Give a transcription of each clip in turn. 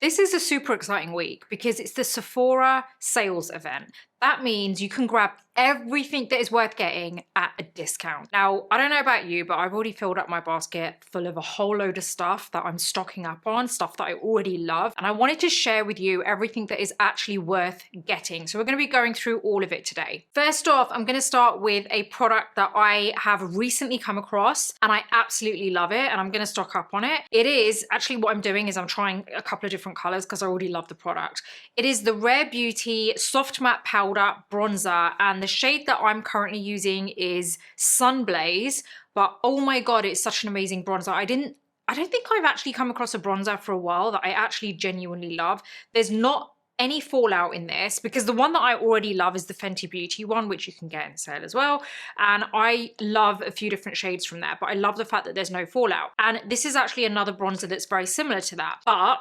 This is a super exciting week because it's the Sephora Sales Event. That means you can grab everything that is worth getting at a discount. Now, I don't know about you, but I've already filled up my basket full of a whole load of stuff that I'm stocking up on, stuff that I already love. And I wanted to share with you everything that is actually worth getting. So we're going to be going through all of it today. First off, I'm going to start with a product that I have recently come across and I absolutely love it. And I'm going to stock up on it. It is actually what I'm doing is I'm trying a couple of different colors because I already love the product. It is the Rare Beauty Soft Matte Powder Bronzer, and the shade that I'm currently using is Sunblaze, but oh my god, it's such an amazing bronzer. I don't think I've actually come across a bronzer for a while that I actually genuinely love. There's not any fallout in this because the one that I already love is the Fenty Beauty one, which you can get in sale as well. And I love a few different shades from there, but I love the fact that there's no fallout. And this is actually another bronzer that's very similar to that, but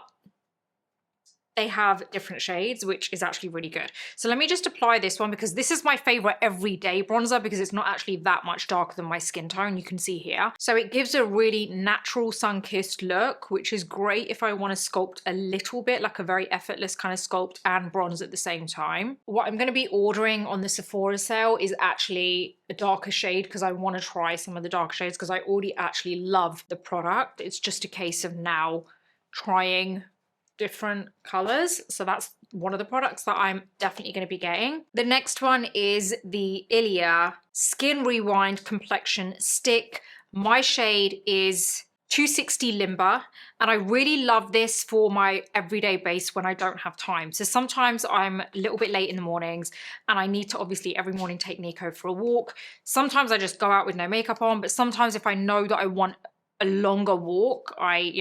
they have different shades, which is actually really good. So let me just apply this one because this is my favorite everyday bronzer because it's not actually that much darker than my skin tone, you can see here. So it gives a really natural sun-kissed look, which is great if I want to sculpt a little bit, like a very effortless kind of sculpt and bronze at the same time. What I'm going to be ordering on the Sephora sale is actually a darker shade because I want to try some of the darker shades because I already actually love the product. It's just a case of now trying different colors. So that's one of the products that I'm definitely going to be getting. The next one is the Ilia Skin Rewind Complexion Stick. My shade is 260 Limber, and I really love this for my everyday base when I don't have time. So sometimes I'm a little bit late in the mornings and I need to obviously every morning take Nico for a walk. Sometimes I just go out with no makeup on, but sometimes if I know that I want a longer walk, I,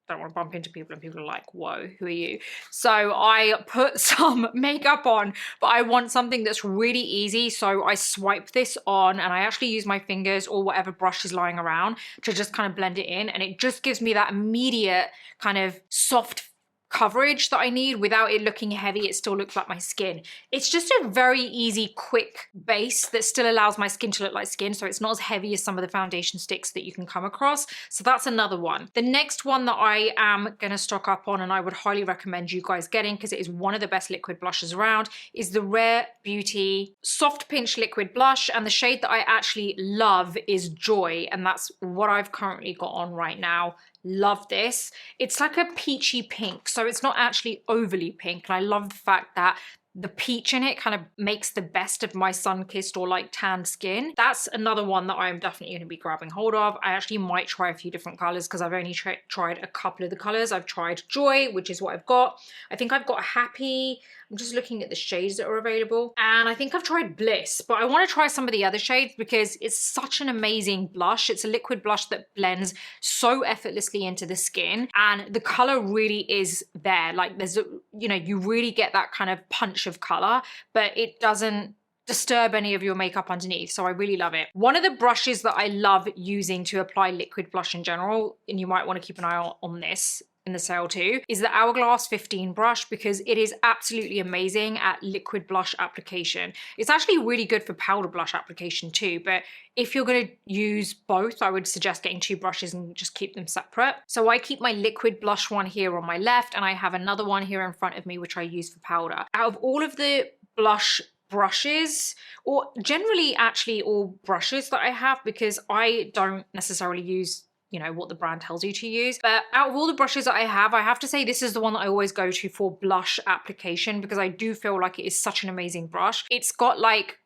don't want to bump into people and people are like, whoa, who are you? So I put some makeup on, but I want something that's really easy. So I swipe this on and I actually use my fingers or whatever brush is lying around to just kind of blend it in. And it just gives me that immediate kind of soft coverage that I need without it looking heavy. It still looks like my skin. It's just a very easy, quick base that still allows my skin to look like skin, so it's not as heavy as some of the foundation sticks that you can come across. So that's another one. The next one that I am gonna stock up on and I would highly recommend you guys getting because it is one of the best liquid blushes around is the Rare Beauty Soft Pinch Liquid Blush, and the shade that I actually love is Joy, and that's what I've currently got on right now. Love this. It's like a peachy pink, so it's not actually overly pink, and I love the fact that the peach in it kind of makes the best of my sun-kissed or like tanned skin. That's another one that I'm definitely going to be grabbing hold of. I actually might try a few different colors because I've only tried a couple of the colors. I've tried Joy, which is what I've got. I think I've got Happy. I'm just looking at the shades that are available. And I think I've tried Bliss, but I want to try some of the other shades because it's such an amazing blush. It's a liquid blush that blends so effortlessly into the skin, and the color really is there. Like there's, you really get that kind of punch of color, but it doesn't disturb any of your makeup underneath. So I really love it. One of the brushes that I love using to apply liquid blush in general, and you might want to keep an eye on this in the sale too, is the Hourglass 15 brush because it is absolutely amazing at liquid blush application. It's actually really good for powder blush application too, but if you're going to use both, I would suggest getting two brushes and just keep them separate. So I keep my liquid blush one here on my left, and I have another one here in front of me which I use for powder. Out of all of the blush brushes, or generally actually all brushes that I have, because I don't necessarily use what the brand tells you to use. But out of all the brushes that I have to say this is the one that I always go to for blush application because I do feel like it is such an amazing brush. It's got like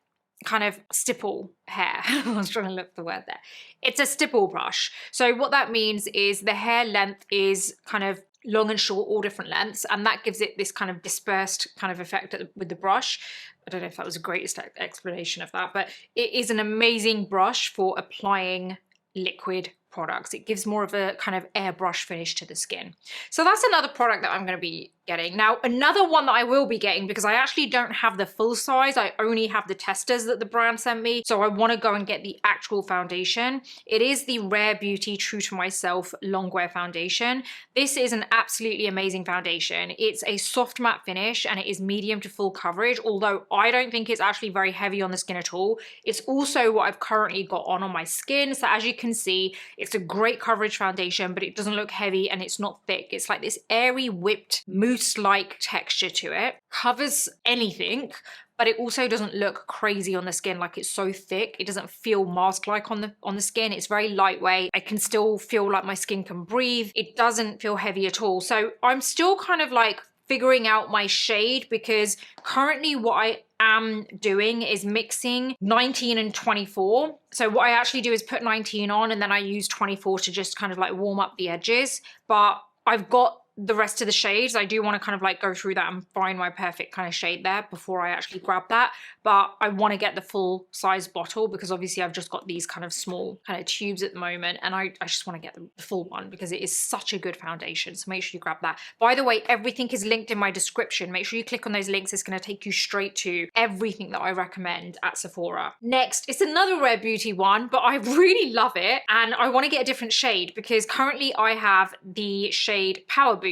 kind of stipple hair. I was trying to look for the word there. It's a stipple brush. So what that means is the hair length is kind of long and short, all different lengths, and that gives it this kind of dispersed kind of effect with the brush. I don't know if that was the greatest explanation of that, but it is an amazing brush for applying liquid products. It gives more of a kind of airbrush finish to the skin. So that's another product that I'm going to be getting. Now, another one that I will be getting, because I actually don't have the full size, I only have the testers that the brand sent me, so I want to go and get the actual foundation. It is the Rare Beauty True to Myself Longwear Foundation. This is an absolutely amazing foundation. It's a soft matte finish and it is medium to full coverage, although I don't think it's actually very heavy on the skin at all. It's also what I've currently got on my skin, so as you can see, it's a great coverage foundation, but it doesn't look heavy and it's not thick. It's like this airy, whipped, mousse-like texture to it. Covers anything, but it also doesn't look crazy on the skin, like it's so thick. It doesn't feel mask-like on the skin. It's very lightweight. I can still feel like my skin can breathe. It doesn't feel heavy at all. So I'm still kind of like figuring out my shade, because currently what I am doing is mixing 19 and 24. So what I actually do is put 19 on and then I use 24 to just kind of like warm up the edges. But I've got the rest of the shades. I do want to kind of like go through that and find my perfect kind of shade there before I actually grab that. But I want to get the full size bottle, because obviously I've just got these kind of small kind of tubes at the moment, and I just want to get the full one because it is such a good foundation. So make sure you grab that. By the way, everything is linked in my description. Make sure you click on those links. It's going to take you straight to everything that I recommend at Sephora. Next, it's another Rare Beauty one, but I really love it and I want to get a different shade, because currently I have the shade Power Boost.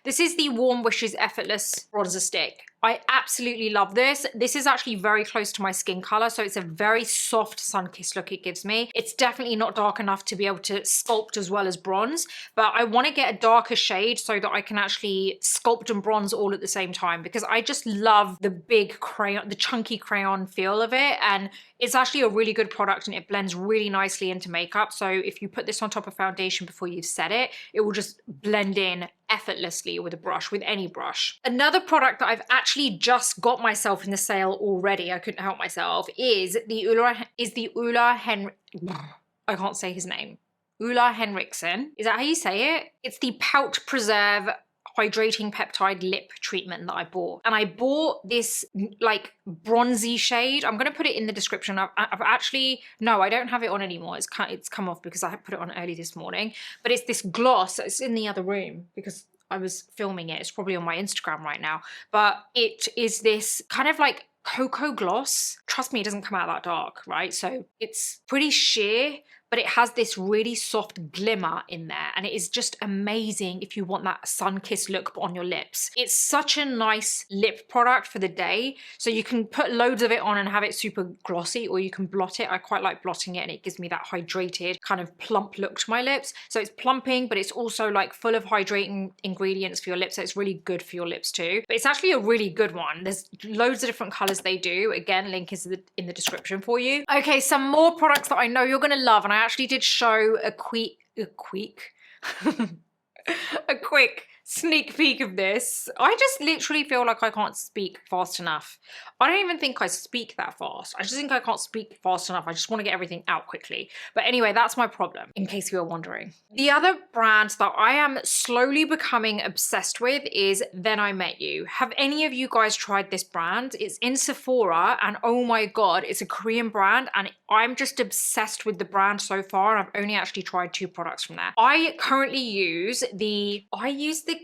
This is the Warm Wishes Effortless Bronzer Stick. I absolutely love this. This is actually very close to my skin color, so it's a very soft sun-kissed look it gives me. It's definitely not dark enough to be able to sculpt as well as bronze, but I want to get a darker shade so that I can actually sculpt and bronze all at the same time, because I just love the big crayon, the chunky crayon feel of it, and it's actually a really good product and it blends really nicely into makeup. So if you put this on top of foundation before you've set it, it will just blend in effortlessly with a brush, with any brush. Another product that I've actually just got myself in the sale already, I couldn't help myself, is the I can't say his name. Ulla Henriksen. Is that how you say it? It's the Pout Preserve Hydrating Peptide Lip Treatment that I bought. And I bought this like bronzy shade. I'm going to put it in the description. I've actually, no, I don't have it on anymore. It's come off because I put it on early this morning. But it's this gloss. It's in the other room because I was filming it. It's probably on my Instagram right now. But it is this kind of like cocoa gloss. Trust me, it doesn't come out that dark, right? So it's pretty sheer, but it has this really soft glimmer in there, and it is just amazing if you want that sun-kissed look on your lips. It's such a nice lip product for the day, so you can put loads of it on and have it super glossy, or you can blot it. I quite like blotting it, and it gives me that hydrated kind of plump look to my lips. So it's plumping, but it's also like full of hydrating ingredients for your lips, so it's really good for your lips too. But it's actually a really good one. There's loads of different colors they do. Again, link is in the description for you. Okay, some more products that I know you're gonna love, and I actually did show a quick sneak peek of this. I just literally feel like I can't speak fast enough. I don't even think I speak that fast. I just think I can't speak fast enough. I just want to get everything out quickly. But anyway, that's my problem, in case you were wondering. The other brand that I am slowly becoming obsessed with is Then I Met You. Have any of you guys tried this brand? It's in Sephora, and oh my god, it's a Korean brand, and I'm just obsessed with the brand so far, and I've only actually tried 2 products from there. I currently use the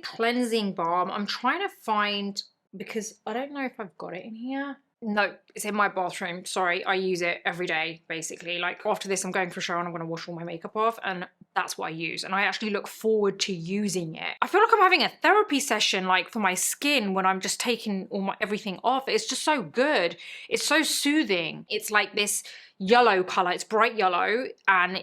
cleansing balm. I'm trying to find, because I don't know if I've got it in here. No, it's in my bathroom. Sorry, I use it every day, basically. Like after this, I'm going for a shower and I'm gonna wash all my makeup off, and that's what I use. And I actually look forward to using it. I feel like I'm having a therapy session like for my skin when I'm just taking everything off. It's just so good. It's so soothing. It's like this yellow color. It's bright yellow, and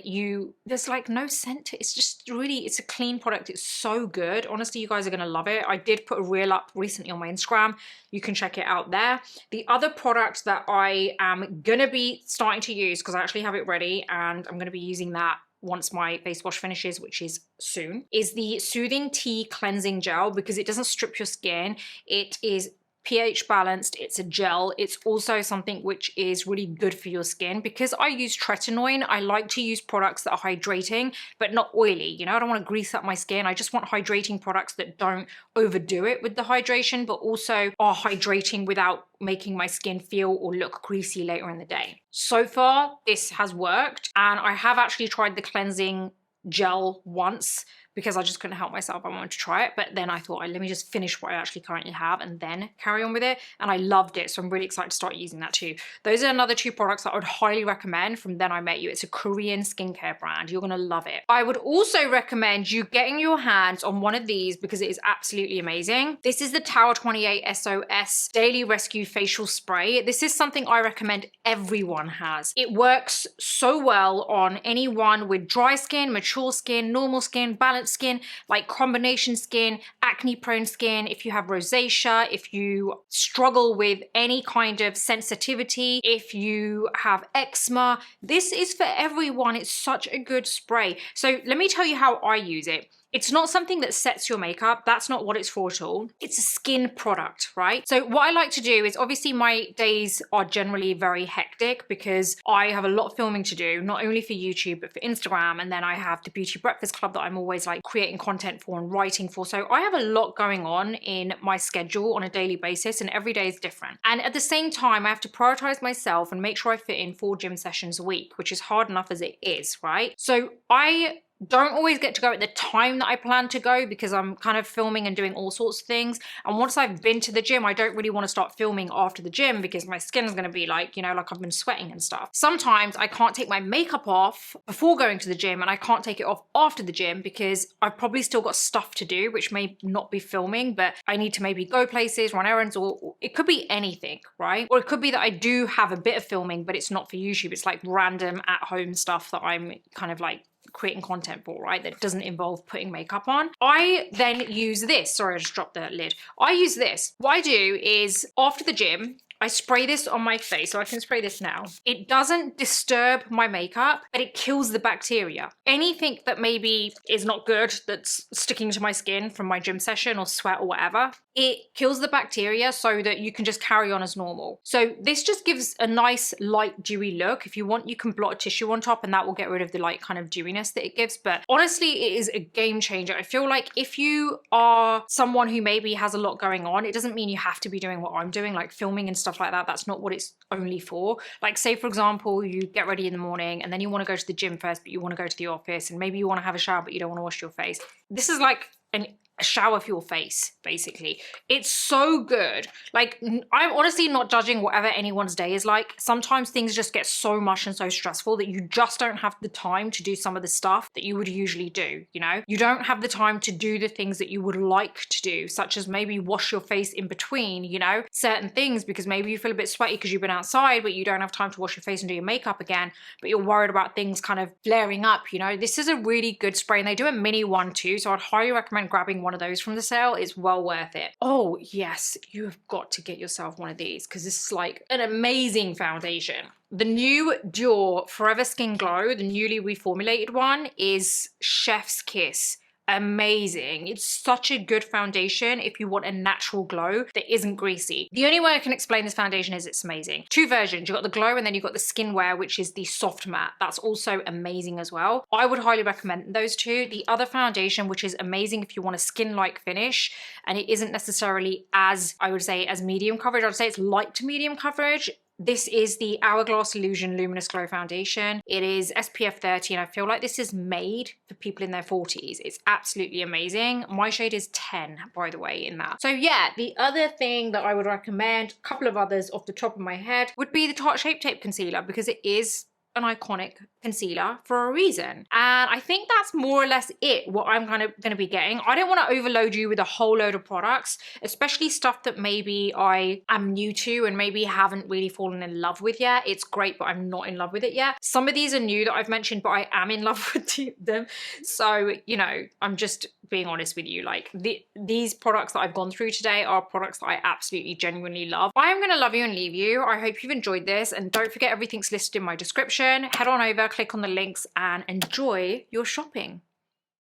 there's like no scent. It's just really, it's a clean product. It's so good. Honestly, you guys are gonna love it. I did put a reel up recently on my Instagram. You can check it out there. The other product that I am gonna be starting to use, because I actually have it ready and I'm gonna be using that once my face wash finishes, which is soon, is the Soothing Tea Cleansing Gel, because it doesn't strip your skin. It is pH balanced, it's a gel. It's also something which is really good for your skin. Because I use tretinoin, I like to use products that are hydrating but not oily. You know, I don't want to grease up my skin. I just want hydrating products that don't overdo it with the hydration, but also are hydrating without making my skin feel or look greasy later in the day. So far, this has worked, and I have actually tried the cleansing gel once because I just couldn't help myself. I wanted to try it, but then I thought, let me just finish what I actually currently have and then carry on with it. And I loved it, so I'm really excited to start using that too. Those are another 2 products that I would highly recommend from Then I Met You. It's a Korean skincare brand. You're gonna love it. I would also recommend you getting your hands on one of these because it is absolutely amazing. This is the Tower 28 SOS Daily Rescue Facial Spray. This is something I recommend everyone has. It works so well on anyone with dry skin, mature skin, normal skin, balanced skin, like combination skin, acne prone skin, if you have rosacea, if you struggle with any kind of sensitivity, if you have eczema. This is for everyone. It's such a good spray. So let me tell you how I use it. It's not something that sets your makeup. That's not what it's for at all. It's a skin product, right? So what I like to do is, obviously my days are generally very hectic because I have a lot of filming to do, not only for YouTube, but for Instagram. And then I have the Beauty Breakfast Club that I'm always like creating content for and writing for. So I have a lot going on in my schedule on a daily basis, and every day is different. And at the same time, I have to prioritize myself and make sure I fit in 4 gym sessions a week, which is hard enough as it is, right? So I don't always get to go at the time that I plan to go because I'm kind of filming and doing all sorts of things. And once I've been to the gym, I don't really want to start filming after the gym because my skin is going to be like, you know, like I've been sweating and stuff. Sometimes I can't take my makeup off before going to the gym, and I can't take it off after the gym because I've probably still got stuff to do, which may not be filming, but I need to maybe go places, run errands, or it could be anything, right? Or it could be that I do have a bit of filming, but it's not for YouTube. It's like random at-home stuff that I'm kind of like creating content for, right? That doesn't involve putting makeup on. I then use this. Sorry, I just dropped the lid. I use this. What I do is after the gym, I spray this on my face, so I can spray this now. It doesn't disturb my makeup, but it kills the bacteria. Anything that maybe is not good that's sticking to my skin from my gym session or sweat or whatever, it kills the bacteria so that you can just carry on as normal. So this just gives a nice light dewy look. If you want, you can blot a tissue on top and that will get rid of the like kind of dewiness that it gives. But honestly, it is a game changer. I feel like if you are someone who maybe has a lot going on, it doesn't mean you have to be doing what I'm doing, like filming and stuff like that. That's not what it's only for. Like say for example, you get ready in the morning and then you want to go to the gym first, but you want to go to the office, and maybe you want to have a shower, but you don't want to wash your face. This is like a shower for your face, basically. It's so good. Like, I'm honestly not judging whatever anyone's day is like. Sometimes things just get so much and so stressful that you just don't have the time to do some of the stuff that you would usually do, you know? You don't have the time to do the things that you would like to do, such as maybe wash your face in between, you know, certain things, because maybe you feel a bit sweaty because you've been outside, but you don't have time to wash your face and do your makeup again, but you're worried about things kind of flaring up, you know? This is a really good spray, and they do a mini one too, so I'd highly recommend grabbing one of those from the sale. It's well worth it. Oh yes, you have got to get yourself one of these because this is like an amazing foundation. The new Dior Forever Skin Glow, the newly reformulated one, is Chef's Kiss. Amazing. It's such a good foundation if you want a natural glow that isn't greasy. The only way I can explain this foundation is it's amazing. 2 versions. You've got the glow and then you've got the skin wear, which is the soft matte. That's also amazing as well. I would highly recommend those 2. The other foundation, which is amazing if you want a skin-like finish and it isn't necessarily as, I would say, as medium coverage. I'd say it's light to medium coverage. This is the Hourglass Illusion Luminous Glow Foundation. It is SPF 30 and I feel like this is made for people in their 40s. It's absolutely amazing. My shade is 10, by the way, in that. So yeah, the other thing that I would recommend, a couple of others off the top of my head, would be the Tarte Shape Tape Concealer, because it is an iconic concealer for a reason. And I think that's more or less it, what I'm kind of going to be getting. I don't want to overload you with a whole load of products, especially stuff that maybe I am new to and maybe haven't really fallen in love with yet. It's great, but I'm not in love with it yet. Some of these are new that I've mentioned, but I am in love with them. So, you know, I'm just being honest with you. Like these products that I've gone through today are products that I absolutely genuinely love. I am going to love you and leave you. I hope you've enjoyed this, and don't forget everything's listed in my description. Head on over, click on the links and enjoy your shopping.